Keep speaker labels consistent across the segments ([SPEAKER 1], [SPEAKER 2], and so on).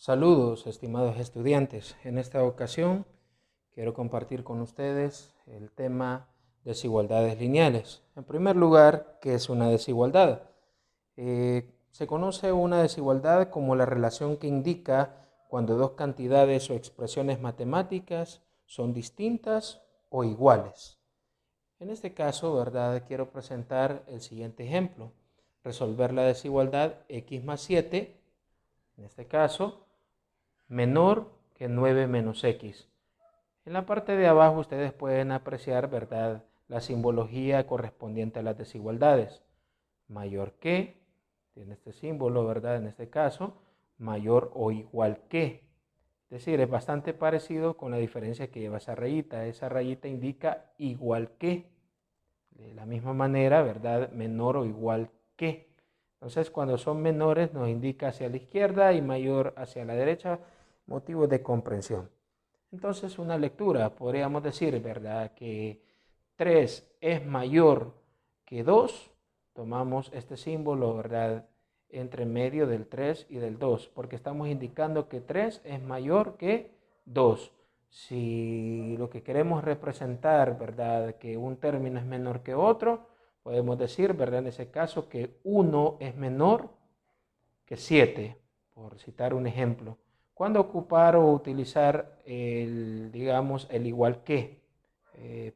[SPEAKER 1] Saludos, estimados estudiantes. En esta ocasión quiero compartir con ustedes el tema desigualdades lineales. En primer lugar, ¿qué es una desigualdad? Se conoce una desigualdad como la relación que indica cuando dos cantidades o expresiones matemáticas son distintas o iguales. En este caso, ¿verdad? Quiero presentar el siguiente ejemplo. Resolver la desigualdad x más 7, en este caso, menor que 9 menos x. En la parte de abajo ustedes pueden apreciar, ¿verdad?, la simbología correspondiente a las desigualdades. Mayor que, tiene este símbolo, ¿verdad?, en este caso, mayor o igual que. Es decir, es bastante parecido con la diferencia que lleva esa rayita. Esa rayita indica igual que. De la misma manera, ¿verdad?, menor o igual que. Entonces, cuando son menores nos indica hacia la izquierda y mayor hacia la derecha, motivos de comprensión. Entonces, una lectura, podríamos decir, ¿verdad?, que 3 es mayor que 2. Tomamos este símbolo, ¿verdad?, entre medio del 3 y del 2, porque estamos indicando que 3 es mayor que 2. Si lo que queremos representar, ¿verdad?, que un término es menor que otro, podemos decir, ¿verdad?, en ese caso que 1 es menor que 7, por citar un ejemplo. ¿Cuándo ocupar o utilizar digamos, el igual que?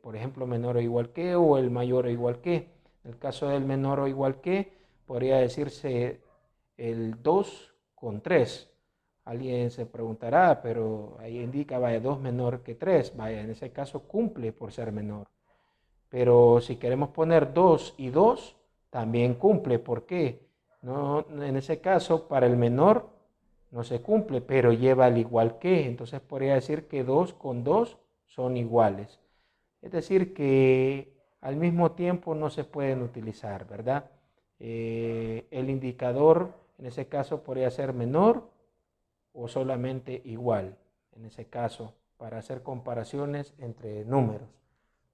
[SPEAKER 1] Por ejemplo, menor o igual que o el mayor o igual que. En el caso del menor o igual que, podría decirse el 2 con 3. Alguien se preguntará, pero ahí indica, vaya, 2 menor que 3. Vaya, en ese caso cumple por ser menor. Pero si queremos poner 2 y 2, también cumple. ¿Por qué? No, en ese caso, para el menor no se cumple, pero lleva al igual que. Entonces podría decir que 2 con 2 son iguales. Es decir, que al mismo tiempo no se pueden utilizar, ¿verdad? El indicador, en ese caso, podría ser menor o solamente igual. En ese caso, para hacer comparaciones entre números.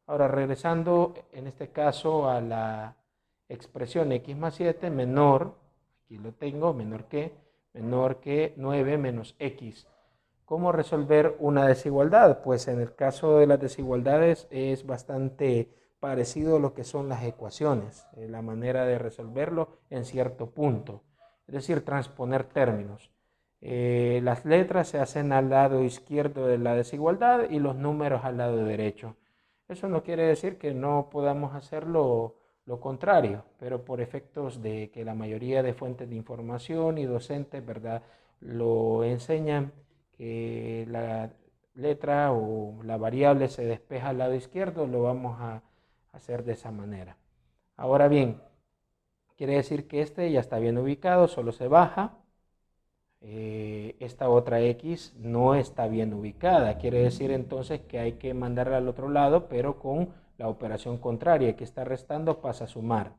[SPEAKER 1] Ahora, regresando en este caso a la expresión x más 7 menor, aquí lo tengo, menor que 9 menos x. ¿Cómo resolver una desigualdad? Pues en el caso de las desigualdades es bastante parecido a lo que son las ecuaciones, la manera de resolverlo en cierto punto, es decir, transponer términos. Las letras se hacen al lado izquierdo de la desigualdad y los números al lado derecho. Eso no quiere decir que no podamos hacerlo lo contrario, pero por efectos de que la mayoría de fuentes de información y docentes, ¿verdad?, lo enseñan, que la letra o la variable se despeja al lado izquierdo, lo vamos a hacer de esa manera. Ahora bien, quiere decir que este ya está bien ubicado, solo se baja. Esta otra x no está bien ubicada. Quiere decir entonces que hay que mandarla al otro lado, pero con la operación contraria, que está restando pasa a sumar.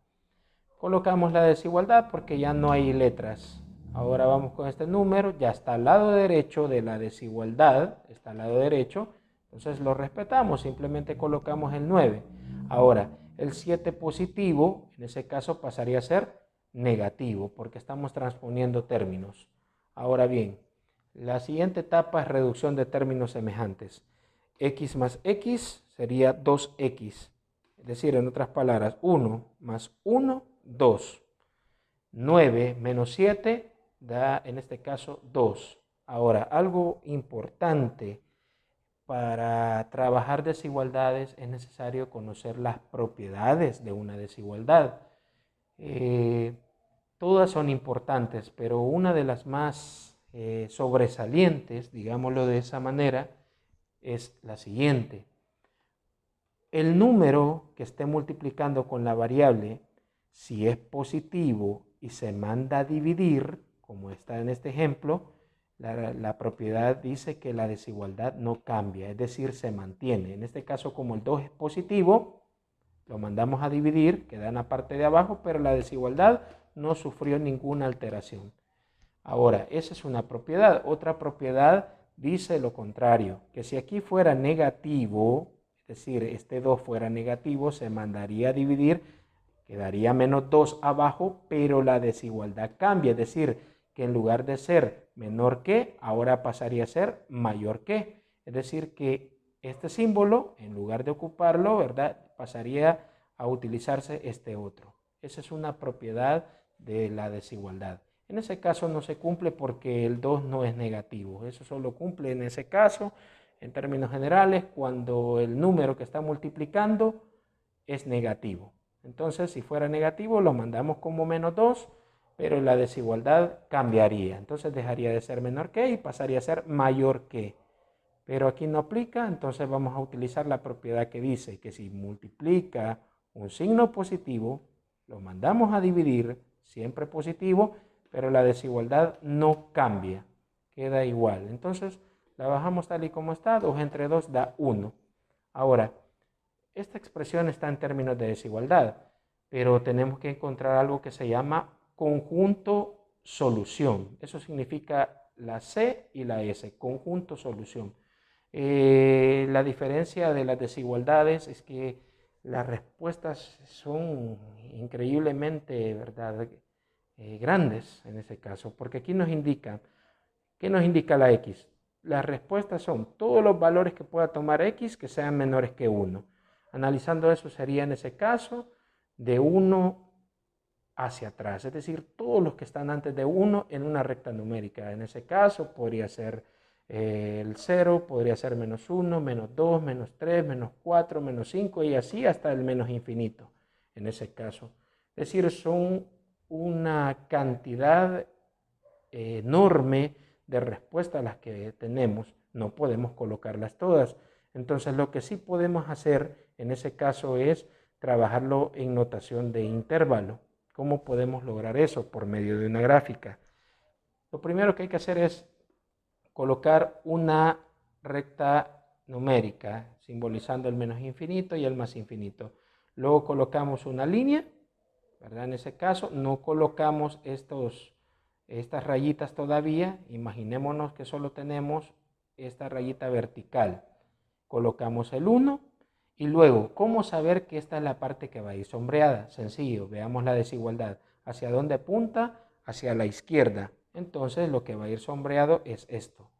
[SPEAKER 1] Colocamos la desigualdad porque ya no hay letras. Ahora vamos con este número, ya está al lado derecho de la desigualdad, está al lado derecho, entonces lo respetamos, simplemente colocamos el 9. Ahora, el 7 positivo, en ese caso pasaría a ser negativo, porque estamos transponiendo términos. Ahora bien, la siguiente etapa es reducción de términos semejantes. X más X sería 2X. Es decir, en otras palabras, 1 más 1, 2. 9 menos 7 da, en este caso, 2. Ahora, algo importante para trabajar desigualdades es necesario conocer las propiedades de una desigualdad. Todas son importantes, pero una de las más sobresalientes, digámoslo de esa manera, es la siguiente. El número que esté multiplicando con la variable, si es positivo y se manda a dividir, como está en este ejemplo, la propiedad dice que la desigualdad no cambia, es decir, se mantiene. En este caso, como el 2 es positivo, lo mandamos a dividir, queda en la parte de abajo, pero la desigualdad no sufrió ninguna alteración. Ahora, esa es una propiedad. Otra propiedad dice lo contrario, que si aquí fuera negativo, es decir, este 2 fuera negativo, se mandaría a dividir, quedaría menos 2 abajo, pero la desigualdad cambia, es decir, que en lugar de ser menor que, ahora pasaría a ser mayor que. Es decir, que este símbolo, en lugar de ocuparlo, ¿verdad?, pasaría a utilizarse este otro. Esa es una propiedad de la desigualdad. En ese caso no se cumple porque el 2 no es negativo. Eso solo cumple en ese caso, en términos generales, cuando el número que está multiplicando es negativo. Entonces, si fuera negativo, lo mandamos como menos 2, pero la desigualdad cambiaría. Entonces dejaría de ser menor que y pasaría a ser mayor que. Pero aquí no aplica, entonces vamos a utilizar la propiedad que dice que si multiplica un signo positivo, lo mandamos a dividir, siempre positivo, pero la desigualdad no cambia, queda igual. Entonces la bajamos tal y como está, 2 entre 2 da 1. Ahora, esta expresión está en términos de desigualdad, pero tenemos que encontrar algo que se llama conjunto solución. Eso significa la C y la S, conjunto solución. La diferencia de las desigualdades es que las respuestas son increíblemente, ¿verdad?, grandes en ese caso, porque aquí nos indica, ¿qué nos indica la X? Las respuestas son todos los valores que pueda tomar X que sean menores que 1. Analizando eso sería en ese caso de 1 hacia atrás, es decir, todos los que están antes de 1 en una recta numérica. En ese caso podría ser el 0, podría ser menos 1, menos 2, menos 3, menos 4, menos 5 y así hasta el menos infinito en ese caso. Es decir, son una cantidad enorme de respuestas a las que tenemos, no podemos colocarlas todas. Entonces lo que sí podemos hacer en ese caso es trabajarlo en notación de intervalo. ¿Cómo podemos lograr eso? Por medio de una gráfica. Lo primero que hay que hacer es colocar una recta numérica simbolizando el menos infinito y el más infinito. Luego colocamos una línea, ¿verdad? En ese caso no colocamos estas rayitas todavía. Imaginémonos que solo tenemos esta rayita vertical. Colocamos el 1 y luego, ¿cómo saber que esta es la parte que va a ir sombreada? Sencillo, veamos la desigualdad. ¿Hacia dónde apunta? Hacia la izquierda. Entonces lo que va a ir sombreado es esto,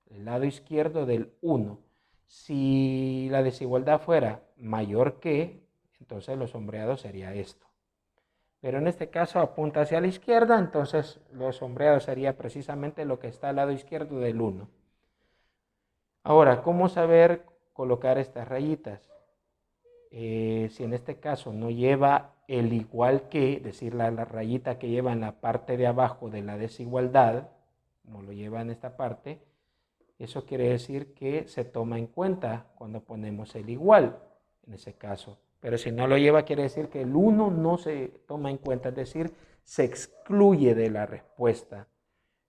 [SPEAKER 1] el lado izquierdo del 1. Si la desigualdad fuera mayor que, entonces lo sombreado sería esto. Pero en este caso apunta hacia la izquierda, entonces lo sombreado sería precisamente lo que está al lado izquierdo del 1. Ahora, ¿cómo saber colocar estas rayitas? Si en este caso no lleva el igual que, es decir, la rayita que lleva en la parte de abajo de la desigualdad, como lo lleva en esta parte, eso quiere decir que se toma en cuenta cuando ponemos el igual, en ese caso. Pero si no lo lleva, quiere decir que el 1 no se toma en cuenta, es decir, se excluye de la respuesta.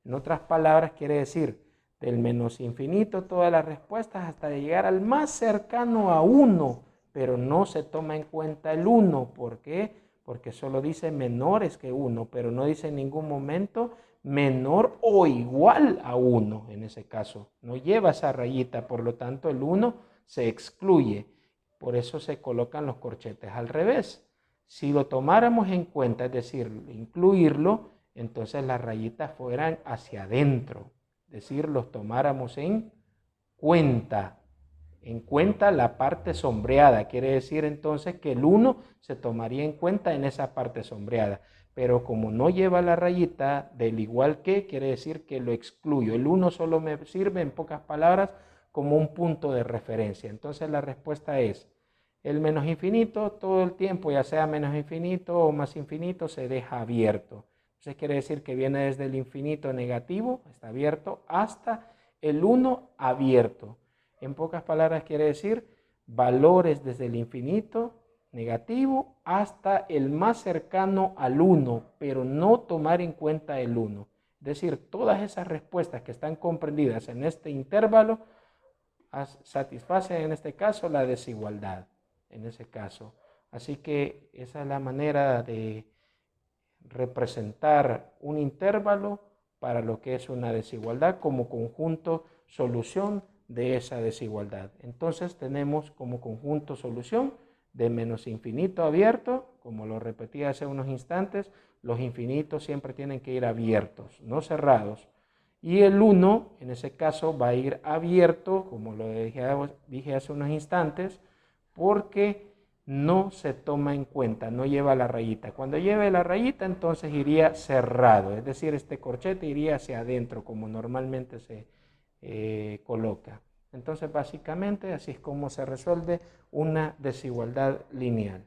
[SPEAKER 1] En otras palabras, quiere decir del menos infinito todas las respuestas hasta llegar al más cercano a 1, pero no se toma en cuenta el 1. ¿Por qué? Porque solo dice menores que 1, pero no dice en ningún momento menor o igual a 1 en ese caso. No lleva esa rayita, por lo tanto el 1 se excluye. Por eso se colocan los corchetes al revés. Si lo tomáramos en cuenta, es decir, incluirlo, entonces las rayitas fueran hacia adentro. Es decir, los tomáramos en cuenta. En cuenta la parte sombreada. Quiere decir entonces que el 1 se tomaría en cuenta en esa parte sombreada. Pero como no lleva la rayita del igual que, quiere decir que lo excluyo. El 1 solo me sirve, en pocas palabras, como un punto de referencia. Entonces la respuesta es el menos infinito todo el tiempo, ya sea menos infinito o más infinito, se deja abierto. Entonces quiere decir que viene desde el infinito negativo, está abierto, hasta el 1 abierto. En pocas palabras quiere decir valores desde el infinito negativo hasta el más cercano al 1, pero no tomar en cuenta el 1. Es decir, todas esas respuestas que están comprendidas en este intervalo satisfacen en este caso la desigualdad, en ese caso. Así que esa es la manera de representar un intervalo para lo que es una desigualdad como conjunto solución de esa desigualdad. Entonces tenemos como conjunto solución de menos infinito abierto, como lo repetí hace unos instantes, los infinitos siempre tienen que ir abiertos, no cerrados. Y el 1, en ese caso, va a ir abierto, como lo dije hace unos instantes, porque no se toma en cuenta, no lleva la rayita. Cuando lleve la rayita, entonces iría cerrado, es decir, este corchete iría hacia adentro, como normalmente se coloca. Entonces, básicamente, así es como se resuelve una desigualdad lineal.